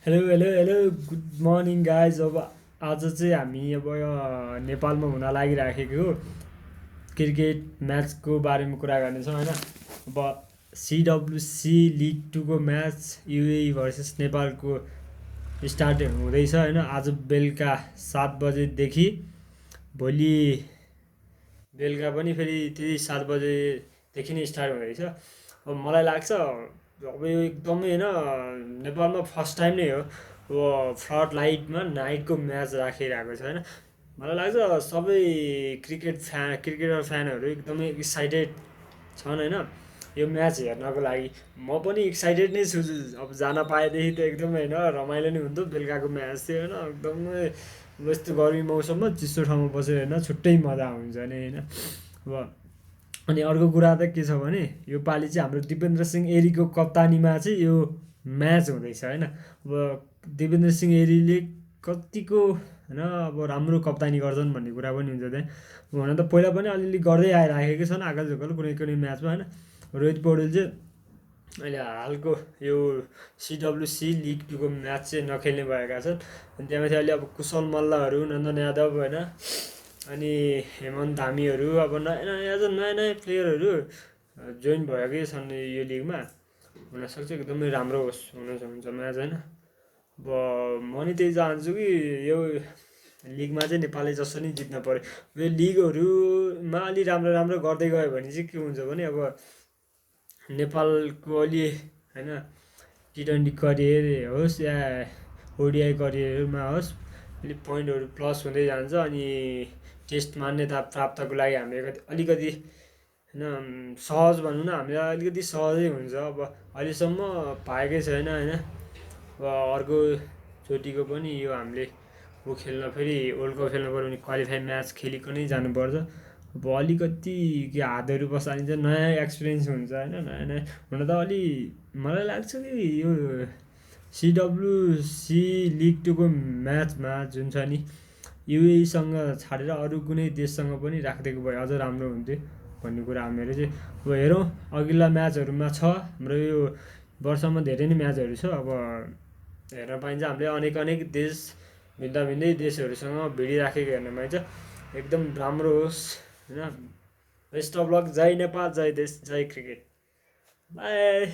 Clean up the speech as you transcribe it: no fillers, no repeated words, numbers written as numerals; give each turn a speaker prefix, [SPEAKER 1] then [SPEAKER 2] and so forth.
[SPEAKER 1] Hello hello hello good morning guys. अब आज चाहिँ हामी अब नेपालमा हुन लागिराखेको क्रिकेट म्याचको बारेमा कुरा गर्नेछौँ होइन। अब सिडब्लुसी लिग टूको म्याच युएई भर्सेस नेपालको स्टार्ट हुँदैछ होइन। आज बेलुका 7 बजेदेखि भोलि बेलुका पनि फेरि त्यही 7 बजेदेखि नै स्टार्ट हुँदैछ। अब मलाई लाग्छ अब यो एकदमै होइन नेपालमा फर्स्ट टाइम नै हो अब फ्लड लाइटमा नाइटको म्याच राखिरहेको छ होइन। मलाई लाग्छ सबै क्रिकेटर फ्यानहरू एकदमै एक्साइटेड छन् होइन यो म्याच हेर्नको लागि। म पनि एक्साइटेड नै छु। अब जान पाएदेखि त एकदमै होइन रमाइलो नै हुन्थ्यो बेलुकाको म्याच थियो होइन। एकदमै अब यस्तो गर्मी मौसममा चिसो ठाउँमा बसेर होइन छुट्टै मजा हुन्छ नि होइन। अब अनि अर्को कुरा त के छ भने यो पालि चाहिँ हाम्रो दिपेन्द्र सिंह एरीको कप्तानीमा चाहिँ यो म्याच हुँदैछ होइन। अब दिपेन्द्र सिंह एरीले कतिको होइन अब राम्रो कप्तानी गर्छन् भन्ने कुरा पनि हुन्छ त्यहाँ। हुन त पहिला पनि अलिअलि गर्दै आइराखेकै छन् आकाश झोकल कुनै कुनै म्याचमा होइन। रोहित पौडेल चाहिँ अहिले हालको यो सिडब्लुसी लिग टूको म्याच चाहिँ नखेल्ने भएका छन्। अनि त्यहाँमाथि अहिले अब कुशल मल्लहरू नन्दन यादव होइन अनि हेमन्त धामीहरू अब नयाँ नयाँ नयाँ नयाँ प्लेयरहरू जोइन भएकै छन् यो लिगमा। हुनसक्छ एकदमै राम्रो होस् हुन्छ म्याच होइन। अब म नि त्यही चाहन्छु कि यो लिगमा चाहिँ नेपालले जसरी नि जित्न पऱ्यो। यो लिगहरूमा अलि राम्रो राम्रो गर्दै गयो भने चाहिँ के हुन्छ भने अब नेपालको अलि होइन टी20 करियर होस् या ओडिआई करियरमा होस् अलिक पोइन्टहरू प्लस हुँदै जान्छ। अनि टेस्ट मान्यता प्राप्तको लागि हामीले अलिकति होइन सहज भनौँ न हामीलाई अलिकति सहजै हुन्छ। अब अहिलेसम्म पाएकै छैन होइन। अब अर्कोचोटिको पनि यो हामीले खेल्न फेरि वर्ल्ड कप खेल्नु पऱ्यो भने क्वालिफाई म्याच खेलिकनै जानुपर्छ। अब अलिकति के हातहरू बसालिन्छ नयाँ एक्सपिरियन्स हुन्छ होइन नयाँ नयाँ हुन त अलि मलाई लाग्छ कि यो सिडब्लुसी लिग टूको म्याचमा जुन छ नि युएईसँग छाडेर अरू कुनै देशसँग पनि राखिदिएको भए अझ राम्रो हुन्थ्यो भन्ने कुरा हो मेरो चाहिँ। अब हेरौँ अघिल्ला म्याचहरूमा छ हाम्रो यो वर्षमा धेरै नै म्याचहरू छ। अब हेर्न पाइन्छ हामीले अनेक अनेक देश भिन्न भिन्नै देशहरूसँग भिडिराखेको हेर्न पाइन्छ। एकदम राम्रो होस् होइन। Best of luck. जय नेपाल जय देश जय क्रिकेट। बाई।